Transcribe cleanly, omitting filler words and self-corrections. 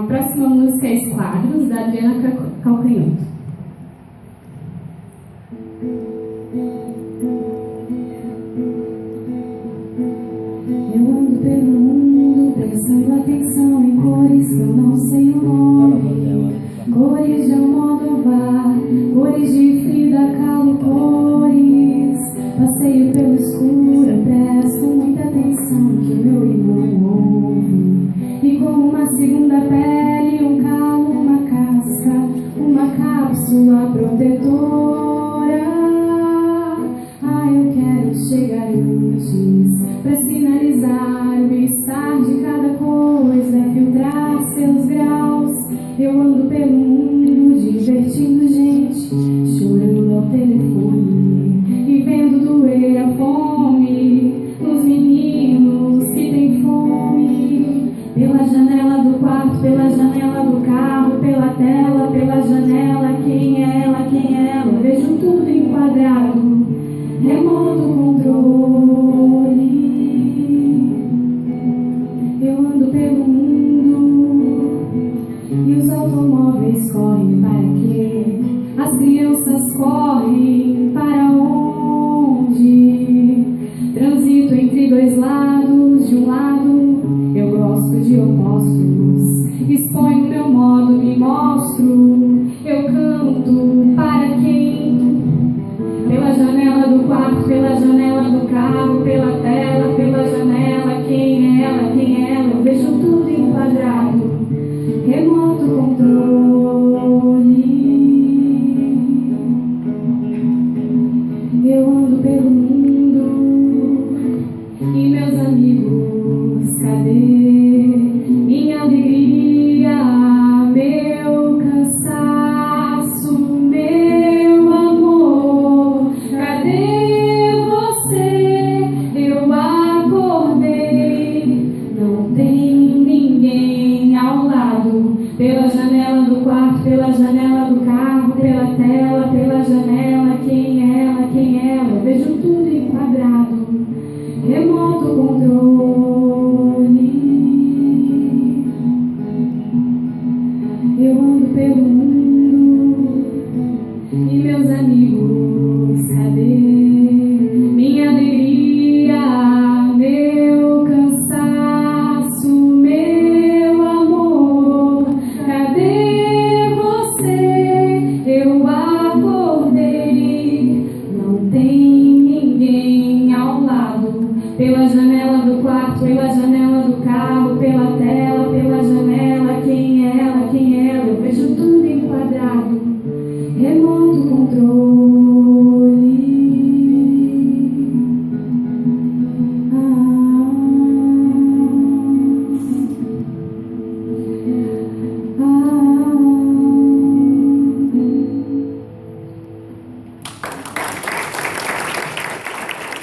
A próxima música é Esquadros, da Adriana Calcanhoto. Eu ando pelo mundo prestando atenção em cores que eu não sei o nome. Cores de Almodóvar, cores de Frida Kahlo, cores. Passeio pelo escuro, eu presto muita atenção que o meu irmão ouve. E como uma segunda pele, um calo, uma casca, uma cápsula protetora. Ah, eu quero chegar antes pra sinalizar o estar de cada coisa, filtrar seus graus. Eu ando pelo mundo divertindo gente, chorando ao telefone e vendo doer a fome nos meninos que têm fome. Pela janela do quarto, pela janela do carro, pela tela, pela janela. Quem é ela, quem é ela? Vejo tudo enquadrado, remoto controle. Eu ando pelo mundo e os automóveis correm para quê? As crianças correm para onde? Transito entre dois lados. De um lado eu gosto de opostos, exponho meu modo, me mostro. Eu canto para quem? Pela janela do quarto, pela janela do carro, pela tela, pela janela. Quem é ela, quem é ela? Eu vejo tudo enquadrado, remoto controle. Eu ando pelo mundo e meus amigos, cadê minha alegria, meu cansaço, meu amor? Cadê você? Eu acordei, não tem ninguém ao lado. Pela janela do quarto, pela janela do carro, pela tela, pela janela.